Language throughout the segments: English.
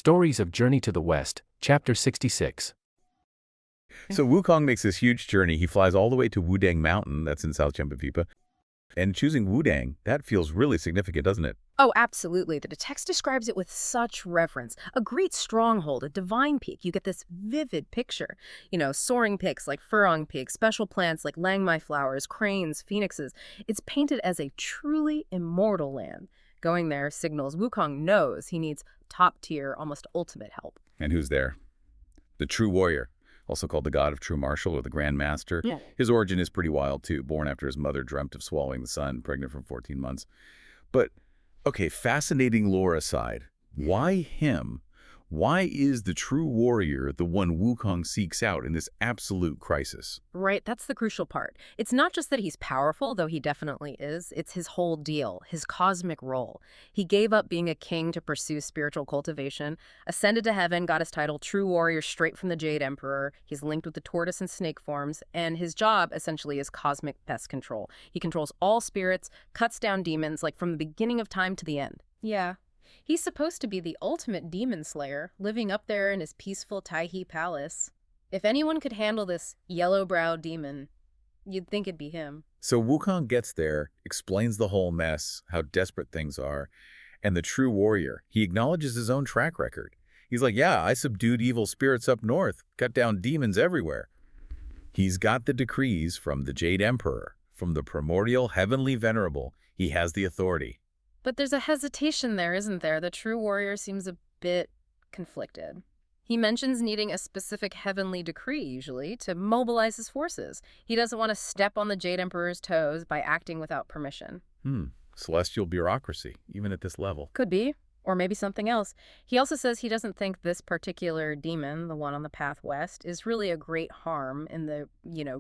Stories of Journey to the West, Chapter 66. So Wukong makes this huge journey. He flies all the way to Wudang Mountain, that's in South Champavipa. And choosing Wudang, that feels really significant, doesn't it? Oh, absolutely. The text describes it with such reverence. A great stronghold, a divine peak. You get this vivid picture. Soaring peaks like Furong Peak, special plants like langmai flowers, cranes, phoenixes. It's painted as a truly immortal land. Going there signals Wukong knows he needs top-tier, almost ultimate help. And who's there? The true warrior, also called the god of true martial or the Grand Master. Yeah. His origin is pretty wild, too, born after his mother dreamt of swallowing the sun, pregnant for 14 months. But, okay, fascinating lore aside, why him? Why is the true warrior the one Wukong seeks out in this absolute crisis? Right, that's the crucial part. It's not just that he's powerful, though he definitely is. It's his whole deal, his cosmic role. He gave up being a king to pursue spiritual cultivation, ascended to heaven, got his title True Warrior straight from the Jade Emperor. He's linked with the tortoise and snake forms, and his job essentially is cosmic pest control. He controls all spirits, cuts down demons, like from the beginning of time to the end. Yeah. He's supposed to be the ultimate demon slayer, living up there in his peaceful Taihe palace. If anyone could handle this yellow-browed demon, you'd think it'd be him. So Wukong gets there, explains the whole mess, how desperate things are, and the true warrior, he acknowledges his own track record. He's like, yeah, I subdued evil spirits up north, cut down demons everywhere. He's got the decrees from the Jade Emperor, from the primordial heavenly venerable. He has the authority. But there's a hesitation there, isn't there? The true warrior seems a bit conflicted. He mentions needing a specific heavenly decree, usually, to mobilize his forces. He doesn't want to step on the Jade Emperor's toes by acting without permission. Celestial bureaucracy, even at this level. Could be. Or maybe something else. He also says he doesn't think this particular demon, the one on the path west, is really a great harm in the,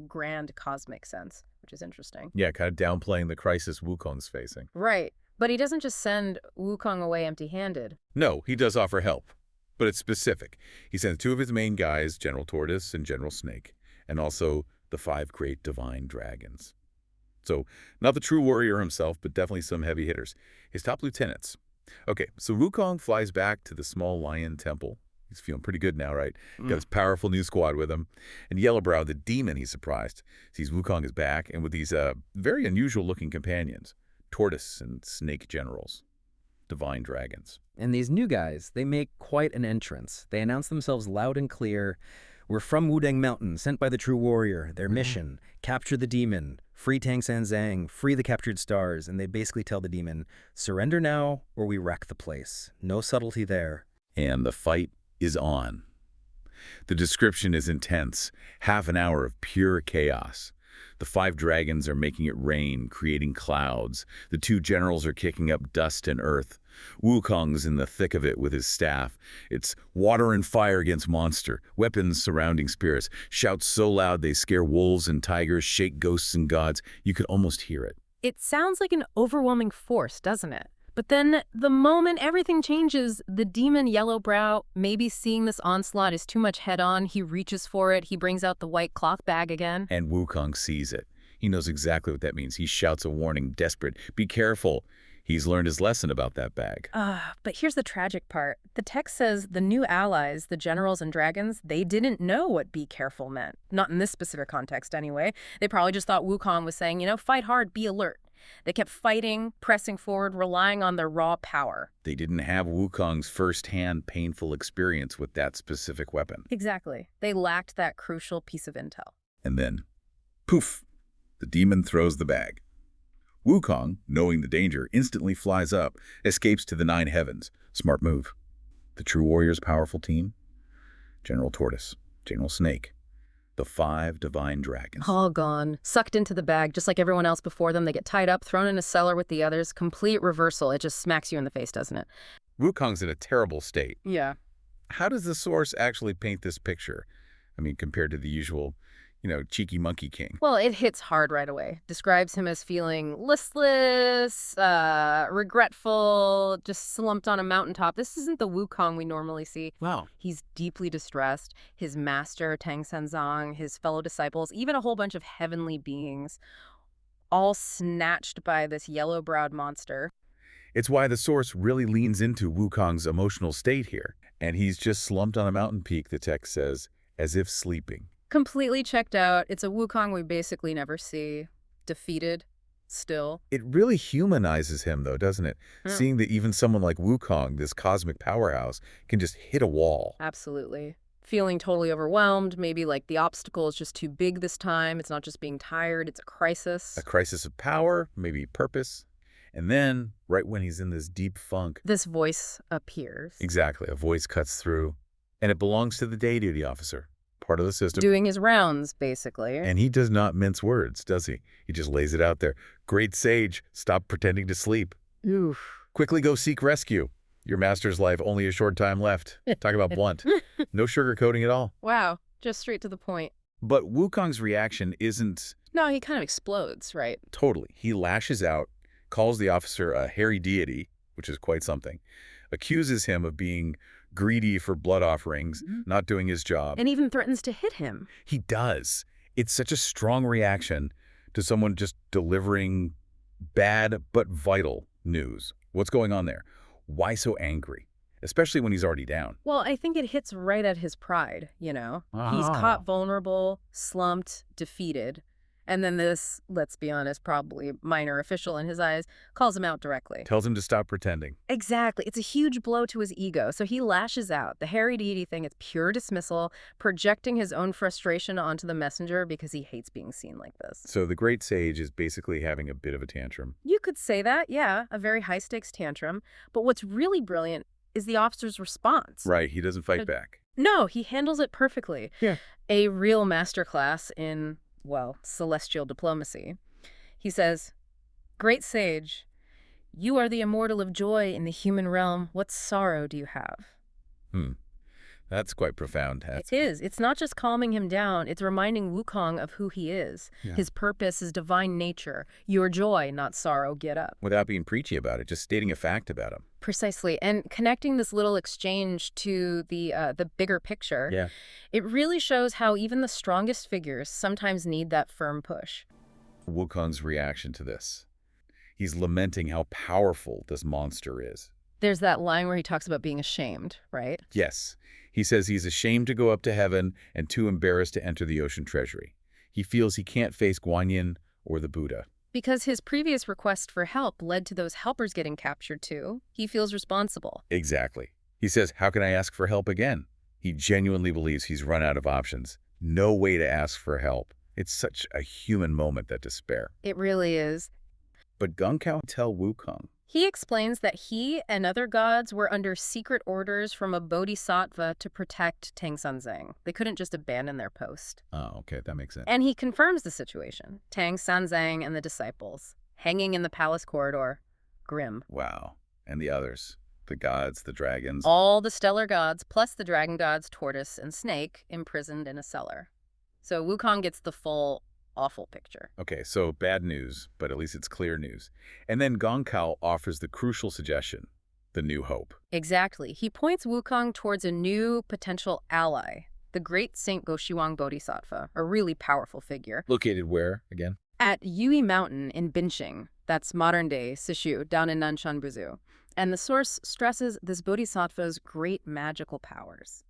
grand cosmic sense, which is interesting. Yeah, kind of downplaying the crisis Wukong's facing. Right. But he doesn't just send Wukong away empty-handed. No, he does offer help, but it's specific. He sends two of his main guys, General Tortoise and General Snake, and also the 5 great divine dragons. So, not the true warrior himself, but definitely some heavy hitters. His top lieutenants. Okay, so Wukong flies back to the small lion temple. He's feeling pretty good now, right? Got his powerful new squad with him. And Yellowbrow, the demon, he's surprised, sees Wukong is back, and with these very unusual-looking companions. Tortoise and snake generals, divine dragons. And these new guys, they make quite an entrance. They announce themselves loud and clear. We're from Wudang Mountain, sent by the true warrior. Their mission, capture the demon, free Tang Sanzang, free the captured stars. And they basically tell the demon, surrender now or we wreck the place. No subtlety there. And the fight is on. The description is intense. Half an hour of pure chaos. The 5 dragons are making it rain, creating clouds. The 2 generals are kicking up dust and earth. Wukong's in the thick of it with his staff. It's water and fire against monster, weapons surrounding spirits, shouts so loud they scare wolves and tigers, shake ghosts and gods. You could almost hear it. It sounds like an overwhelming force, doesn't it? But then, the moment everything changes, the demon Yellowbrow, maybe seeing this onslaught is too much head-on, he reaches for it, he brings out the white cloth bag again. And Wukong sees it. He knows exactly what that means. He shouts a warning, desperate, be careful. He's learned his lesson about that bag. But here's the tragic part. The text says the new allies, the generals and dragons, they didn't know what be careful meant. Not in this specific context, anyway. They probably just thought Wukong was saying, fight hard, be alert. They kept fighting, pressing forward, relying on their raw power. They didn't have Wukong's first-hand painful experience with that specific weapon. Exactly. They lacked that crucial piece of intel. And then, poof, the demon throws the bag. Wukong, knowing the danger, instantly flies up, escapes to the 9 heavens. Smart move. The true warrior's powerful team? General Tortoise, General Snake, the 5 divine dragons. All gone. Sucked into the bag, just like everyone else before them. They get tied up, thrown in a cellar with the others. Complete reversal. It just smacks you in the face, doesn't it? Wukong's in a terrible state. Yeah. How does the source actually paint this picture? I mean, compared to the usual, cheeky monkey king. Well, it hits hard right away. Describes him as feeling listless, regretful, just slumped on a mountaintop. This isn't the Wukong we normally see. Wow. He's deeply distressed. His master, Tang Sanzang, his fellow disciples, even a whole bunch of heavenly beings, all snatched by this yellow-browed monster. It's why the source really leans into Wukong's emotional state here. And he's just slumped on a mountain peak, the text says, as if sleeping. Completely checked out. It's a Wukong we basically never see. Defeated. Still. It really humanizes him, though, doesn't it? Yeah. Seeing that even someone like Wukong, this cosmic powerhouse, can just hit a wall. Absolutely. Feeling totally overwhelmed, maybe like the obstacle is just too big this time. It's not just being tired, it's a crisis. A crisis of power, maybe purpose. And then, right when he's in this deep funk, This voice appears. exactly, a voice cuts through. And it belongs to the day duty officer, part of the system. Doing his rounds, basically. And he does not mince words, does he? He just lays it out there. Great sage, stop pretending to sleep. Oof. Quickly go seek rescue. Your master's life, only a short time left. Talk about blunt. No sugarcoating at all. Wow. Just straight to the point. But Wukong's reaction isn't No, he kind of explodes, right? totally. He lashes out, calls the officer a hairy deity, which is quite something, accuses him of being greedy for blood offerings, not doing his job. And even threatens to hit him. He does. It's such a strong reaction to someone just delivering bad but vital news. What's going on there? Why so angry? Especially when he's already down. Well, I think it hits right at his pride, you know? He's Ah. caught vulnerable, slumped, defeated. And then this, let's be honest, probably minor official in his eyes, calls him out directly. Tells him to stop pretending. Exactly. It's a huge blow to his ego. So he lashes out. The hairy deity thing is pure dismissal, projecting his own frustration onto the messenger because he hates being seen like this. So the great sage is basically having a bit of a tantrum. You could say that, yeah, a very high-stakes tantrum. But what's really brilliant is the officer's response. Right, he doesn't fight back. No, he handles it perfectly. Yeah. A real masterclass in, well, celestial diplomacy. He says, "Great sage, you are the immortal of joy in the human realm. What sorrow do you have?" That's quite profound. It is. It's not just calming him down. It's reminding Wukong of who he is. Yeah. His purpose, his divine nature. Your joy, not sorrow. Get up. Without being preachy about it, just stating a fact about him. Precisely. And connecting this little exchange to the bigger picture, Yeah. it really shows how even the strongest figures sometimes need that firm push. Wukong's reaction to this. He's lamenting how powerful this monster is. There's that line where he talks about being ashamed, right? Yes. He says he's ashamed to go up to heaven and too embarrassed to enter the ocean treasury. He feels he can't face Guanyin or the Buddha. Because his previous request for help led to those helpers getting captured too. He feels responsible. Exactly. He says, how can I ask for help again? He genuinely believes he's run out of options. No way to ask for help. It's such a human moment, that despair. It really is. But Gong Kao tell Wukong. He explains that he and other gods were under secret orders from a bodhisattva to protect Tang Sanzang. They couldn't just abandon their post. Oh, okay, that makes sense. And he confirms the situation. Tang Sanzang and the disciples, hanging in the palace corridor, grim. Wow. And the others, the gods, the dragons. All the stellar gods, plus the dragon gods, tortoise and snake, imprisoned in a cellar. So Wukong gets the full awful picture. Okay, so bad news, but at least it's clear news. And then Gong Kao offers the crucial suggestion, the new hope. Exactly. He points Wukong towards a new potential ally, the great Saint Goshiwang Bodhisattva, a really powerful figure. Located where, again? At Yui Mountain in Binching, that's modern-day Sishu, down in Nanshan Buzu. And the source stresses this bodhisattva's great magical powers.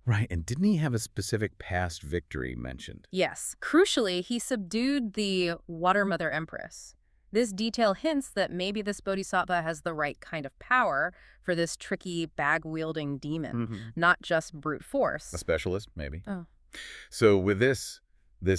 Right, and didn't he have a specific past victory mentioned? Yes. Crucially, he subdued the Water Mother Empress. This detail hints that maybe this bodhisattva has the right kind of power for this tricky, bag-wielding demon, not just brute force. A specialist, maybe. Oh. So with this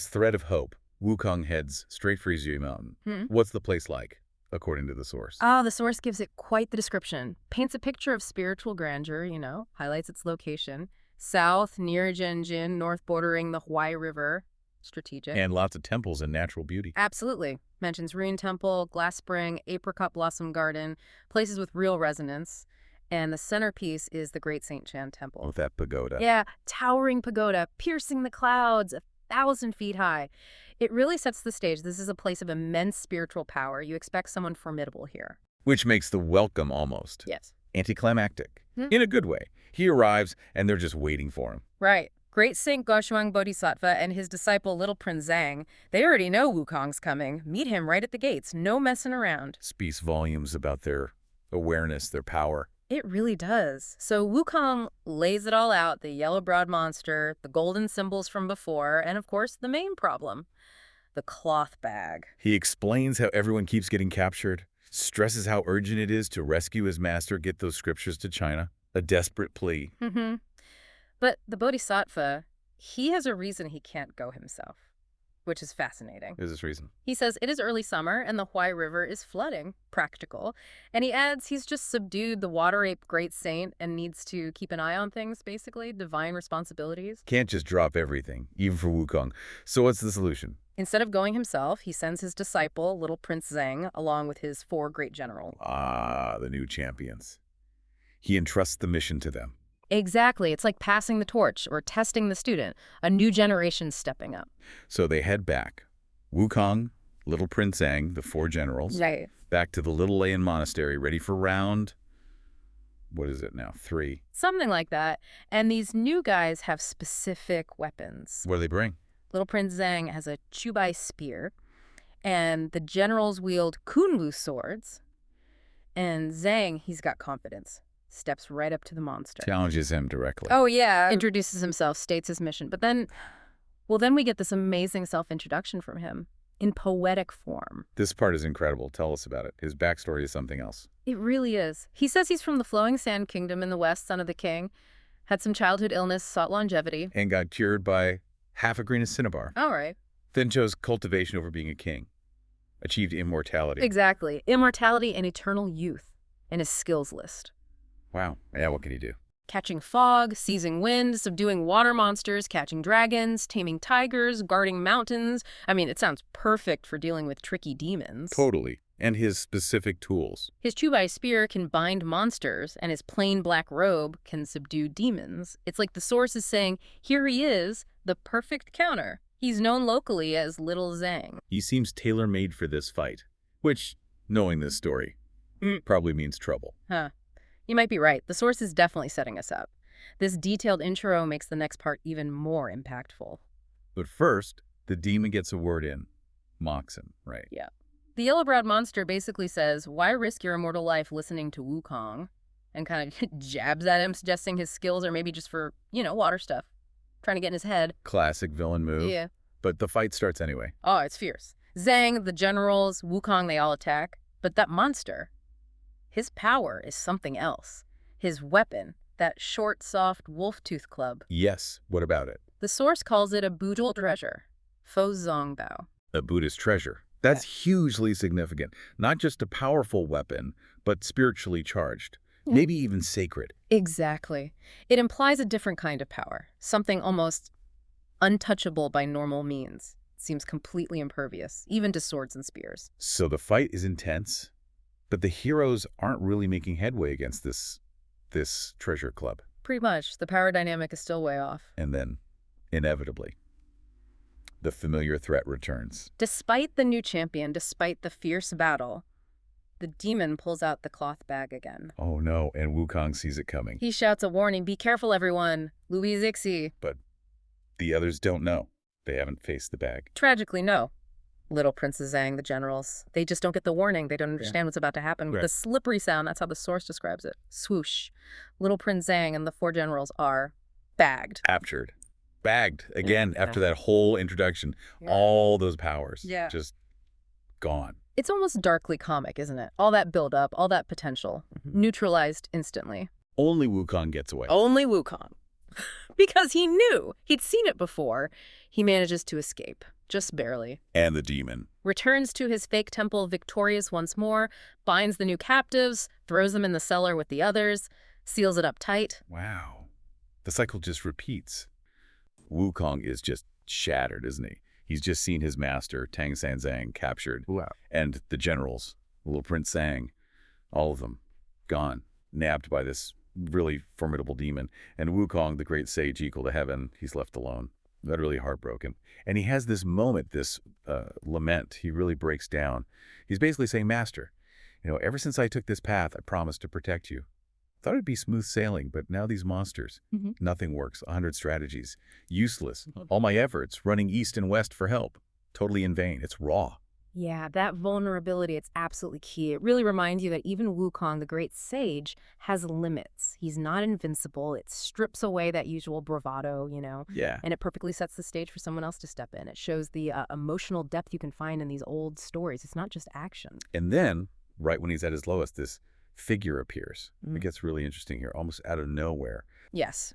thread of hope, Wukong heads straight for Yui Mountain. What's the place like, according to the source? The source gives it quite the description. Paints a picture of spiritual grandeur, highlights its location. South, near Zhenjin, north bordering the Huai River. Strategic. And lots of temples and natural beauty. Absolutely. Mentions Ruin Temple, Glass Spring, Apricot Blossom Garden, places with real resonance. And the centerpiece is the Great St. Chan Temple. With that pagoda. Yeah, towering pagoda, piercing the clouds, 1,000 feet high. It really sets the stage. This is a place of immense spiritual power. You expect someone formidable here. Which makes the welcome almost Yes. anticlimactic. In a good way. He arrives, and they're just waiting for him. Right. Great Saint Goshuang Bodhisattva and his disciple Little Prince Zhang, they already know Wukong's coming. Meet him right at the gates. No messing around. Speaks volumes about their awareness, their power. It really does. So Wukong lays it all out, the yellow-browed monster, the golden symbols from before, and of course the main problem, the cloth bag. He explains how everyone keeps getting captured, stresses how urgent it is to rescue his master, get those scriptures to China. A desperate plea. Mm-hmm. But the Bodhisattva, he has a reason he can't go himself, which is fascinating. Is this reason? He says it is early summer and the Huai River is flooding, practical. And he adds he's just subdued the water ape great saint and needs to keep an eye on things, basically, divine responsibilities. Can't just drop everything, even for Wukong. So what's the solution? Instead of going himself, he sends his disciple, little Prince Zhang, along with his 4 great generals. Ah, the new champions. He entrusts the mission to them. Exactly. It's like passing the torch or testing the student, a new generation stepping up. So they head back. Wukong, little Prince Zhang, the 4 generals, Right. back to the Little Layan Monastery, ready for round, what is it now, 3. Something like that. And these new guys have specific weapons. What do they bring? Little Prince Zhang has a Chubai spear, and the generals wield Kunlu swords. And Zhang, he's got confidence. Steps right up to the monster. Challenges him directly. Oh, yeah. Introduces himself, states his mission. But then we get this amazing self-introduction from him in poetic form. This part is incredible. Tell us about it. His backstory is something else. It really is. He says he's from the Flowing Sand Kingdom in the west, son of the king, had some childhood illness, sought longevity. And got cured by half a grain of cinnabar. All right. Then chose cultivation over being a king. Achieved immortality. Exactly. Immortality and eternal youth in his skills list. Wow. Yeah, what can he do? Catching fog, seizing wind, subduing water monsters, catching dragons, taming tigers, guarding mountains. I mean, it sounds perfect for dealing with tricky demons. Totally. And his specific tools. His Chubai spear can bind monsters, and his plain black robe can subdue demons. It's like the source is saying, here he is, the perfect counter. He's known locally as Little Zhang. He seems tailor-made for this fight. Which, knowing this story, probably means trouble. Huh. You might be right. The source is definitely setting us up. This detailed intro makes the next part even more impactful. But first, the demon gets a word in. Mocks him, right? Yeah. The yellow-browed monster basically says, why risk your immortal life listening to Wukong? And kind of jabs at him, suggesting his skills are maybe just for, water stuff. Trying to get in his head. Classic villain move. Yeah. But the fight starts anyway. Oh, it's fierce. Zhang, the generals, Wukong, they all attack. But that monster, his power is something else. His weapon, that short, soft wolf-tooth club. Yes, what about it? The source calls it a Buddhal treasure, Fo Zongbao. A Buddhist treasure. That's hugely significant. Not just a powerful weapon, but spiritually charged. Maybe even sacred. Exactly. It implies a different kind of power, something almost untouchable by normal means. It seems completely impervious, even to swords and spears. So the fight is intense, but the heroes aren't really making headway against this treasure club. Pretty much. The power dynamic is still way off. And then, inevitably, the familiar threat returns. Despite the new champion, despite the fierce battle, the demon pulls out the cloth bag again. Oh no, and Wukong sees it coming. He shouts a warning, be careful everyone, Louis Ixi. But the others don't know. They haven't faced the bag. Tragically, no. Little Princess Zhang, the generals, they just don't get the warning. They don't understand what's about to happen. Right. The slippery sound, that's how the source describes it. Swoosh. Little Prince Zhang and the 4 generals are bagged. Captured. Bagged. Again, after that whole introduction. Yeah. All those powers. Yeah. Just gone. It's almost darkly comic, isn't it? All that build-up, all that potential, neutralized instantly. Only Wukong gets away. Only Wukong. Because he knew. He'd seen it before. He manages to escape, just barely. And the demon. Returns to his fake temple victorious once more, binds the new captives, throws them in the cellar with the others, seals it up tight. Wow. The cycle just repeats. Wukong is just shattered, isn't he? He's just seen his master, Tang Sanzang, captured. Wow. And the generals, little Prince Zhang, all of them, gone, nabbed by this really formidable demon. And Wukong, the great sage equal to heaven, he's left alone. That really heartbroken. And he has this moment, this lament. He really breaks down. He's basically saying, Master, ever since I took this path, I promised to protect you. Thought it'd be smooth sailing, but now these monsters, nothing works. 100 strategies, useless. All my efforts running east and west for help, totally in vain. It's raw. Yeah, that vulnerability, it's absolutely key. It really reminds you that even Wukong, the great sage, has limits. He's not invincible. It strips away that usual bravado, Yeah. and it perfectly sets the stage for someone else to step in. It shows the emotional depth you can find in these old stories. It's not just action. And then, right when he's at his lowest, this figure appears. It gets really interesting here, almost out of nowhere. Yes.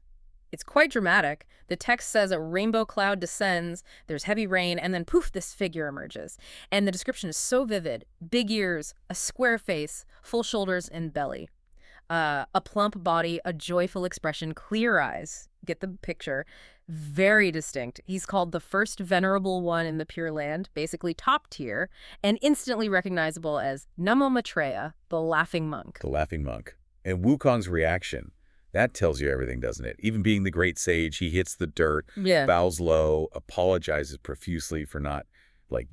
It's quite dramatic. The text says a rainbow cloud descends, there's heavy rain, and then poof, this figure emerges. And the description is so vivid. Big ears, a square face, full shoulders and belly. A plump body, a joyful expression, clear eyes. Get the picture. Very distinct. He's called the first venerable one in the Pure Land, basically top tier, and instantly recognizable as Namo Maitreya, the laughing monk. The laughing monk. And Wukong's reaction. That tells you everything, doesn't it? Even being the great sage, he hits the dirt, Yeah. bows low, apologizes profusely for not,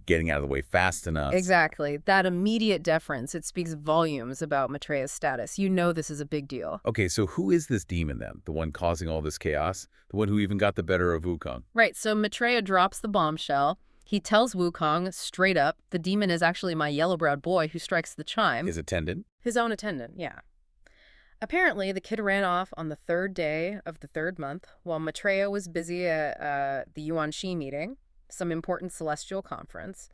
getting out of the way fast enough. Exactly. That immediate deference, it speaks volumes about Maitreya's status. You know this is a big deal. Okay, so who is this demon then? The one causing all this chaos? The one who even got the better of Wukong? Right, so Maitreya drops the bombshell. He tells Wukong straight up, the demon is actually my yellow-browed boy who strikes the chime. His attendant? His own attendant, yeah. Apparently, the kid ran off on the third day of the third month while Maitreya was busy at the Yuan-Shi meeting, some important celestial conference.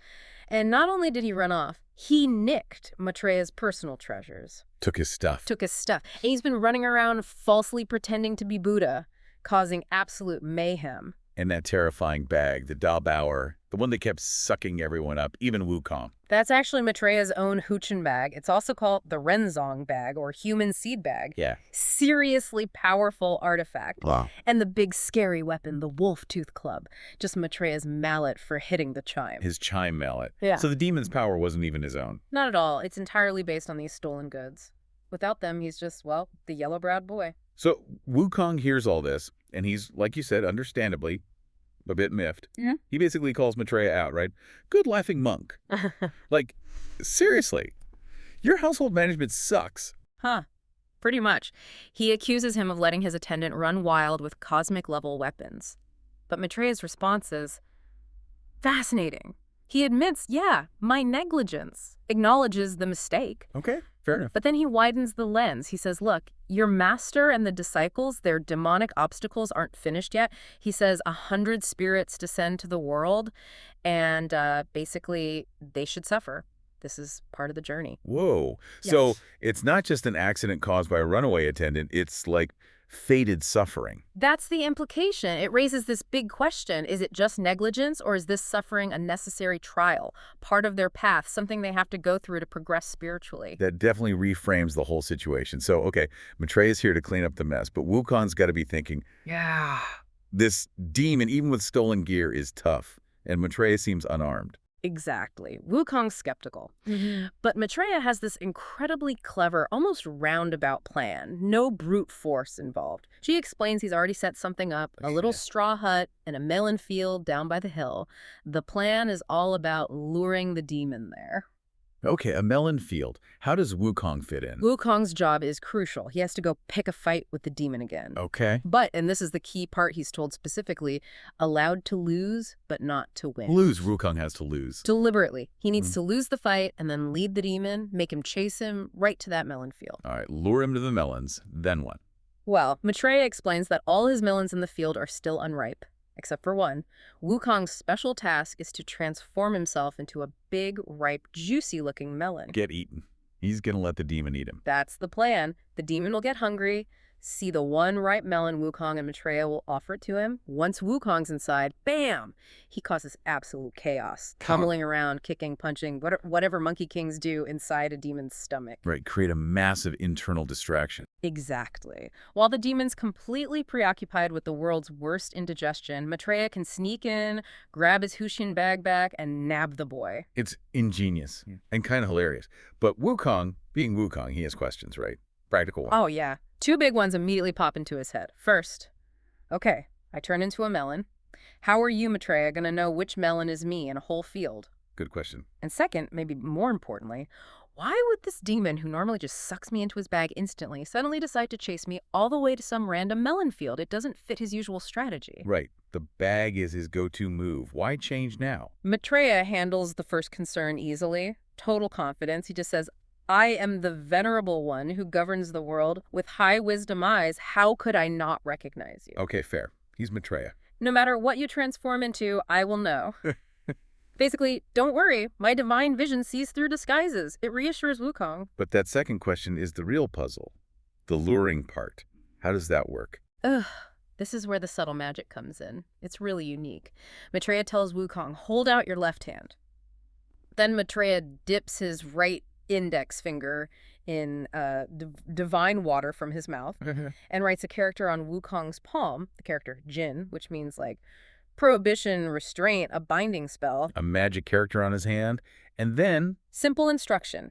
And not only did he run off, he nicked Maitreya's personal treasures. Took his stuff. Took his stuff. And he's been running around falsely pretending to be Buddha, causing absolute mayhem. And that terrifying bag, the Daobao, the one that kept sucking everyone up, even Wukong. That's actually Maitreya's own Huchen bag. It's also called the Renzong bag, or human seed bag. Yeah. Seriously powerful artifact. Wow. And the big scary weapon, the wolf tooth club. Just Maitreya's mallet for hitting the chime. His chime mallet. Yeah. So the demon's power wasn't even his own. Not at all. It's entirely based on these stolen goods. Without them, he's just, well, the yellow-browed boy. So Wukong hears all this, and he's, like you said, understandably, a bit miffed. Yeah. He basically calls Maitreya out, right? Good laughing monk. Seriously, your household management sucks. Huh. Pretty much. He accuses him of letting his attendant run wild with cosmic-level weapons. But Maitreya's response is fascinating. He admits, yeah, my negligence, acknowledges the mistake. Okay, fair enough. But then he widens the lens. He says, look, your master and the disciples, their demonic obstacles aren't finished yet. He says 100 spirits descend to the world, and basically they should suffer. This is part of the journey. Whoa. Yes. So it's not just an accident caused by a runaway attendant. It's like fated suffering. That's the implication. It raises this big question. Is it just negligence, or is this suffering a necessary trial, part of their path, something they have to go through to progress spiritually? That definitely reframes the whole situation. So, okay, Maitreya's here to clean up the mess, but Wukong's got to be thinking, yeah, this demon, even with stolen gear, is tough, and Maitreya seems unarmed. Exactly. Wukong's skeptical. But Maitreya has this incredibly clever, almost roundabout plan. No brute force involved. She explains he's already set something up, a little straw hut and a melon field down by the hill. The plan is all about luring the demon there. Okay, a melon field. How does Wukong fit in? Wukong's job is crucial. He has to go pick a fight with the demon again. Okay. But, and this is the key part he's told specifically, allowed to lose, but not to win. Lose, Wukong has to lose. Deliberately. He needs to lose the fight and then lead the demon, make him chase him right to that melon field. All right, lure him to the melons. Then what? Well, Maitreya explains that all his melons in the field are still unripe, except for one. Wukong's special task is to transform himself into a big, ripe, juicy-looking melon. Get eaten. He's going to let the demon eat him. That's the plan. The demon will get hungry, see the one ripe melon Wukong and Maitreya will offer it to him. Once Wukong's inside, bam! He causes absolute chaos, tumbling around, kicking, punching, whatever monkey kings do inside a demon's stomach. Right, create a massive internal distraction. Exactly. While the demon's completely preoccupied with the world's worst indigestion, Maitreya can sneak in, grab his Huxian bag back, and nab the boy. It's ingenious and kind of hilarious. But Wukong, being Wukong, he has questions, right? Practical one. Oh, yeah. Two big ones immediately pop into his head. First, okay, I turn into a melon. How are you, Maitreya, going to know which melon is me in a whole field? Good question. And second, maybe more importantly, why would this demon who normally just sucks me into his bag instantly suddenly decide to chase me all the way to some random melon field? It doesn't fit his usual strategy. Right. The bag is his go-to move. Why change now? Maitreya handles the first concern easily. Total confidence. He just says, I am the venerable one who governs the world with high wisdom eyes. How could I not recognize you? Okay, fair. He's Maitreya. No matter what you transform into, I will know. Basically, don't worry. My divine vision sees through disguises. It reassures Wukong. But that second question is the real puzzle. The luring part. How does that work? Ugh. This is where the subtle magic comes in. It's really unique. Maitreya tells Wukong, hold out your left hand. Then Maitreya dips his right index finger in divine water from his mouth and writes a character on Wukong's palm, the character Jin, which means like prohibition, restraint, a binding spell. A magic character on his hand, and then... Simple instruction.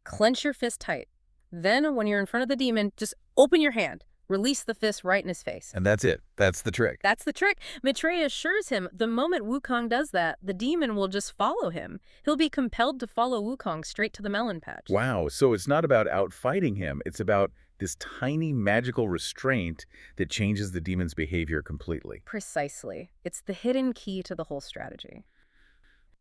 Clench your fist tight. Then when you're in front of the demon, just open your hand. Release the fist right in his face. And that's it. That's the trick. That's the trick. Maitreya assures him the moment Wukong does that, the demon will just follow him. He'll be compelled to follow Wukong straight to the melon patch. Wow. So it's not about outfighting him. It's about this tiny magical restraint that changes the demon's behavior completely. Precisely. It's the hidden key to the whole strategy.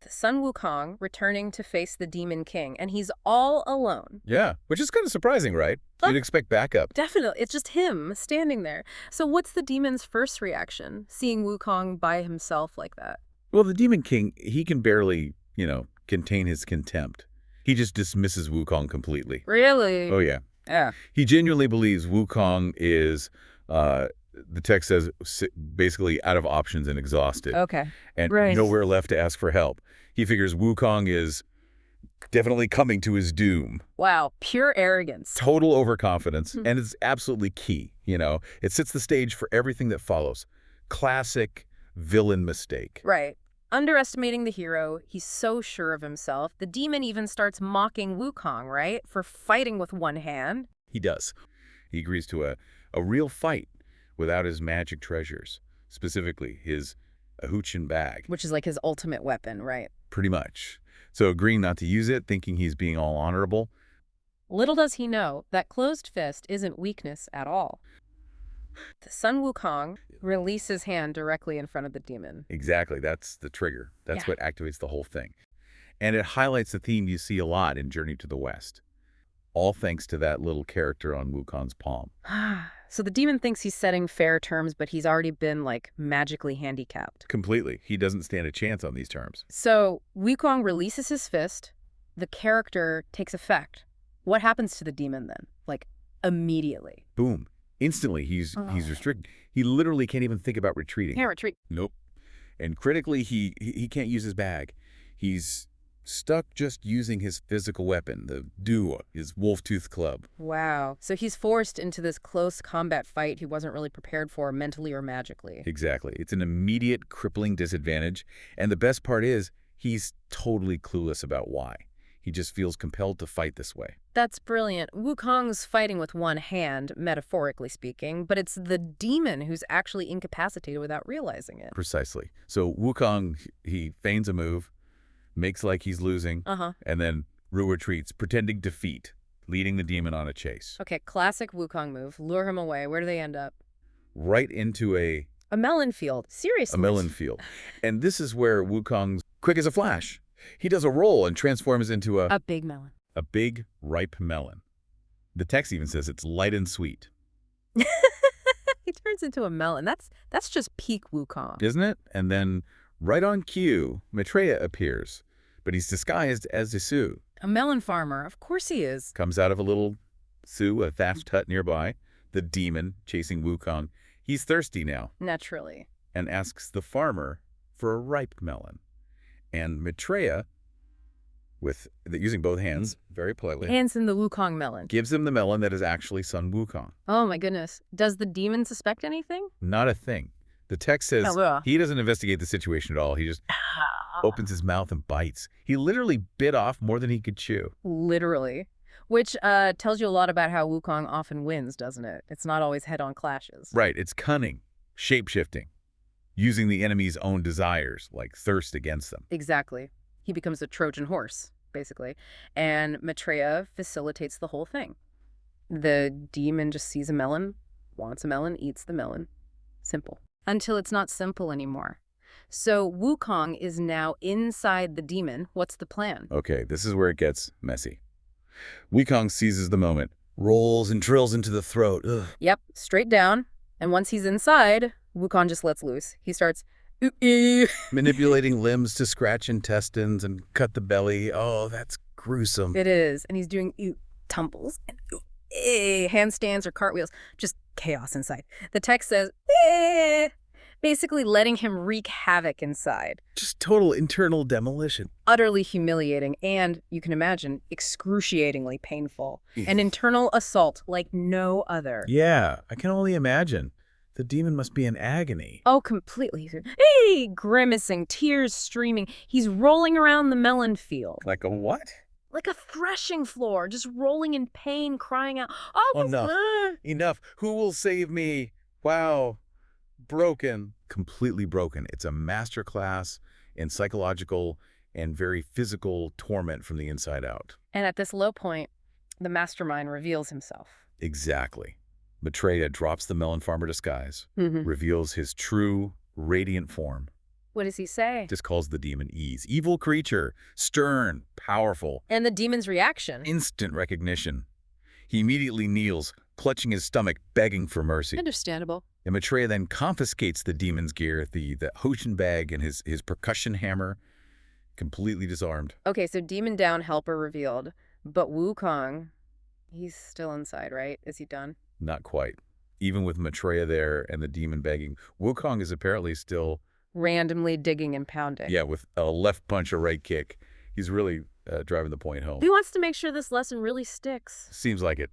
The Sun Wukong returning to face the Demon King, and he's all alone. Yeah, which is kind of surprising, right? You'd expect backup. Definitely. It's just him standing there. So what's the demon's first reaction, seeing Wukong by himself like that? Well, the Demon King, he can barely, contain his contempt. He just dismisses Wukong completely. Really? Oh, yeah. Yeah. He genuinely believes Wukong is, the text says, basically out of options and exhausted. Okay. And right. nowhere left to ask for help. He figures Wukong is definitely coming to his doom. Wow. Pure arrogance. Total overconfidence. And it's absolutely key, It sets the stage for everything that follows. Classic villain mistake. Right. Underestimating the hero, he's so sure of himself. The demon even starts mocking Wukong, right? For fighting with one hand. He does. He agrees to a real fight without his magic treasures, specifically his Ahuchin bag. Which is like his ultimate weapon, right? Pretty much. So agreeing not to use it, thinking he's being all honorable. Little does he know that closed fist isn't weakness at all. The Sun Wukong releases his hand directly in front of the demon. Exactly. That's the trigger. That's what activates the whole thing. And it highlights the theme you see a lot in Journey to the West. All thanks to that little character on Wukong's palm. So the demon thinks he's setting fair terms, but he's already been, magically handicapped. Completely. He doesn't stand a chance on these terms. So Wukong releases his fist. The character takes effect. What happens to the demon then? Immediately. Boom. Instantly, he's restricted. He literally can't even think about retreating. Can't retreat. Nope. And critically, he can't use his bag. He's stuck just using his physical weapon, the duo, his wolf-tooth club. Wow. So he's forced into this close combat fight he wasn't really prepared for mentally or magically. Exactly. It's an immediate crippling disadvantage. And the best part is, he's totally clueless about why. He just feels compelled to fight this way. That's brilliant. Wukong's fighting with one hand, metaphorically speaking, but it's the demon who's actually incapacitated without realizing it. Precisely. So Wukong, he feigns a move, makes like he's losing, and then retreats, pretending defeat, leading the demon on a chase. Okay, classic Wukong move. Lure him away. Where do they end up? Right into a melon field. Seriously. A melon field. And this is where Wukong's quick as a flash. He does a roll and transforms into a big melon. A big, ripe melon. The text even says it's light and sweet. He turns into a melon. That's just peak Wukong. Isn't it? And then, right on cue, Maitreya appears. But he's disguised as a Sioux. A melon farmer. Of course he is. Comes out of a little Sioux, a thatched hut nearby. The demon chasing Wukong. He's thirsty now. Naturally. And asks the farmer for a ripe melon. And Maitreya, using both hands, very politely, hands in the Wukong melon, gives him the melon that is actually Sun Wukong. Oh my goodness. Does the demon suspect anything? Not a thing. The text says he doesn't investigate the situation at all. He just opens his mouth and bites. He literally bit off more than he could chew. Literally. Which tells you a lot about how Wukong often wins, doesn't it? It's not always head-on clashes. Right. It's cunning, shape-shifting, using the enemy's own desires, like thirst against them. Exactly. He becomes a Trojan horse, basically. And Maitreya facilitates the whole thing. The demon just sees a melon, wants a melon, eats the melon. Simple. Until it's not simple anymore. So Wukong is now inside the demon. What's the plan? Okay, this is where it gets messy. Wukong seizes the moment, rolls and drills into the throat. Ugh. Yep, straight down. And once he's inside, Wukong just lets loose. He starts Manipulating limbs to scratch intestines and cut the belly. Oh, that's gruesome. It is. And he's doing tumbles and handstands or cartwheels. Just chaos inside. The text says, basically letting him wreak havoc inside. Just total internal demolition. Utterly humiliating and, you can imagine, excruciatingly painful. An internal assault like no other. Yeah, I can only imagine. The demon must be in agony. Oh, completely. Grimacing, tears streaming. He's rolling around the melon field. Like a what? Like a threshing floor, just rolling in pain, crying out, Enough. Enough. Who will save me? Wow. Broken. Completely broken. It's a masterclass in psychological and very physical torment from the inside out. And at this low point, the mastermind reveals himself. Exactly. Maitreya drops the melon farmer disguise, reveals his true, radiant form. What does he say? Just calls the demon Ease. Evil creature, stern, powerful. And the demon's reaction? Instant recognition. He immediately kneels, clutching his stomach, begging for mercy. Understandable. And Maitreya then confiscates the demon's gear, the Hoshin bag and his percussion hammer, completely disarmed. Okay, so demon down, helper revealed. But Wukong, he's still inside, right? Is he done? Not quite. Even with Maitreya there and the demon begging, Wukong is apparently still randomly digging and pounding. Yeah, with a left punch, a right kick. He's really driving the point home. He wants to make sure this lesson really sticks. Seems like it.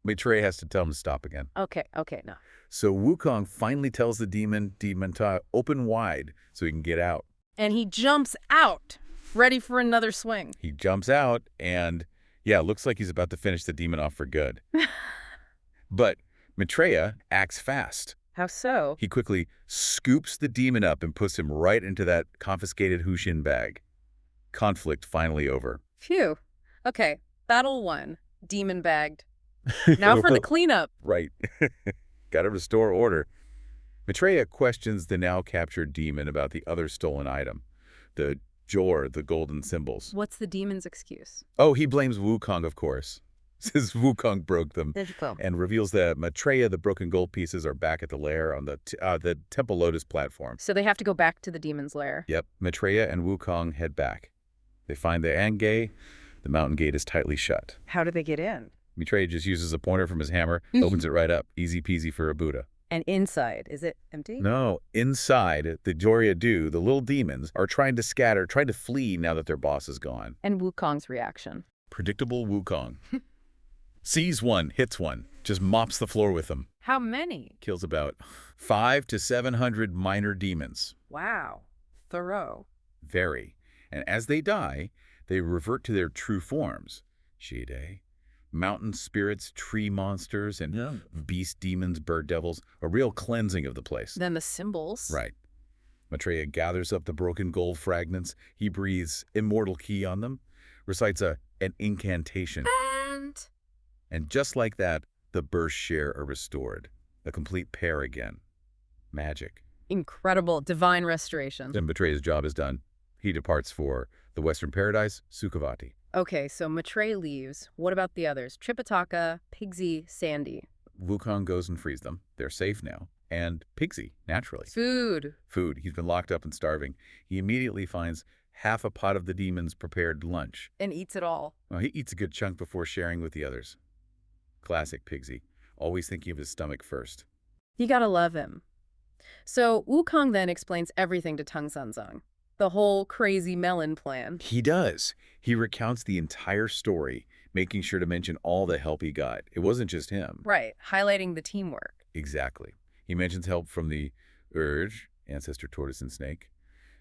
Maitreya has to tell him to stop again. Okay, no. So Wukong finally tells the demon to open wide so he can get out. And he jumps out, ready for another swing. He jumps out and, yeah, looks like he's about to finish the demon off for good. But Maitreya acts fast. How so? He quickly scoops the demon up and puts him right into that confiscated Hushin bag. Conflict finally over. Phew. Okay, battle won. Demon bagged. Now for the cleanup. Right. Gotta restore order. Maitreya questions the now captured demon about the other stolen item, the Jor, the golden symbols. What's the demon's excuse? Oh, he blames Wukong, of course. Says Wukong broke them, and reveals that Maitreya, the broken gold pieces, are back at the lair on the Temple Lotus platform. So they have to go back to the demon's lair. Yep. Maitreya and Wukong head back. They find the Angay. The mountain gate is tightly shut. How do they get in? Maitreya just uses a pointer from his hammer, opens it right up. Easy peasy for a Buddha. And inside, is it empty? No. Inside, the Joryadu, the little demons, are trying to scatter, trying to flee now that their boss is gone. And Wukong's reaction? Predictable Wukong. Sees one, hits one, just mops the floor with them. How many? Kills about 500 to 700 minor demons. Wow. Thorough. Very. And as they die, they revert to their true forms. Shide, mountain spirits, tree monsters, and beast demons, bird devils. A real cleansing of the place. Then the symbols. Right. Maitreya gathers up the broken gold fragments. He breathes immortal ki on them, recites an incantation. And just like that, the burst share are restored. A complete pair again. Magic. Incredible. Divine restoration. Then Maitreya's job is done. He departs for the Western Paradise, Sukhavati. Okay, so Maitreya leaves. What about the others? Tripitaka, Pigsy, Sandy. Wukong goes and frees them. They're safe now. And Pigsy, naturally. Food. Food. He's been locked up and starving. He immediately finds half a pot of the demon's prepared lunch. And eats it all. Well, he eats a good chunk before sharing with the others. Classic Pigsy. Always thinking of his stomach first. You gotta love him. So Wukong then explains everything to Tung Sanzang. The whole crazy melon plan. He does. He recounts the entire story, making sure to mention all the help he got. It wasn't just him. Right, highlighting the teamwork. Exactly. He mentions help from the Urge, ancestor tortoise and snake,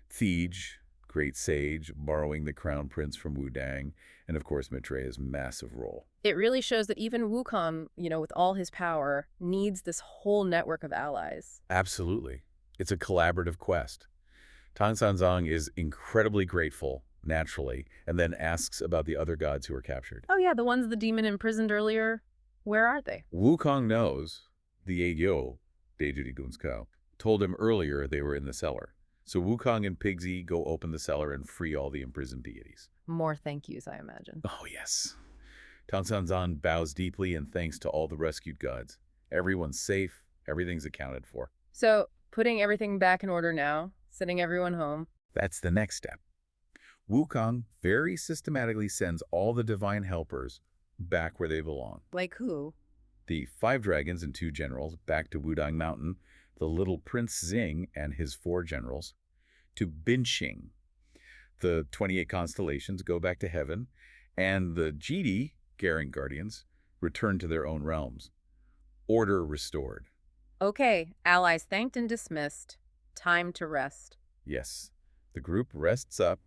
Thiege, great sage, borrowing the crown prince from Wudang, and of course Maitreya's massive role. It really shows that even Wukong, with all his power, needs this whole network of allies. Absolutely. It's a collaborative quest. Tung Sanzang is incredibly grateful, naturally, and then asks about the other gods who were captured. Oh yeah, the ones the demon imprisoned earlier. Where are they? Wukong knows the Aegyo, Daejudi Gunskao. told him earlier they were in the cellar. So Wukong and Pigsy go open the cellar and free all the imprisoned deities. More thank yous, I imagine. Oh, yes. Tansanzan bows deeply in thanks to all the rescued gods. Everyone's safe, everything's accounted for. So, putting everything back in order now, sending everyone home. That's the next step. Wukong very systematically sends all the divine helpers back where they belong. Like who? The 5 dragons and 2 generals back to Wudang Mountain, the little Prince Xing and his 4 generals to Binxing. The 28 constellations go back to heaven, and the GD, Garen Guardians, return to their own realms. Order restored. Okay, allies thanked and dismissed. Time to rest. Yes, the group rests up,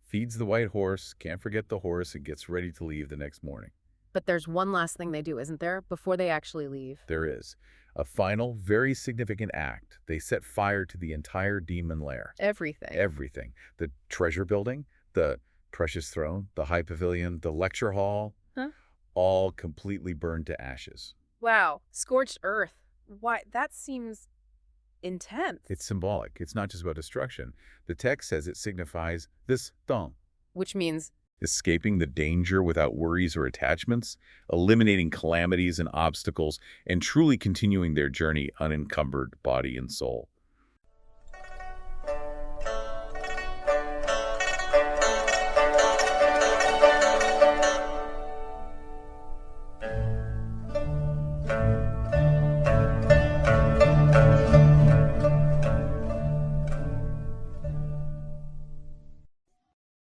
feeds the white horse, can't forget the horse, and gets ready to leave the next morning. But there's one last thing they do, isn't there, before they actually leave? There is. A final, very significant act. They set fire to the entire demon lair. Everything. Everything. The treasure building, the precious throne, the high pavilion, the lecture hall, all completely burned to ashes. Wow, scorched earth. Why, that seems intense. It's symbolic. It's not just about destruction. The text says it signifies this dong. Which means Escaping the danger without worries or attachments, eliminating calamities and obstacles, and truly continuing their journey unencumbered body and soul.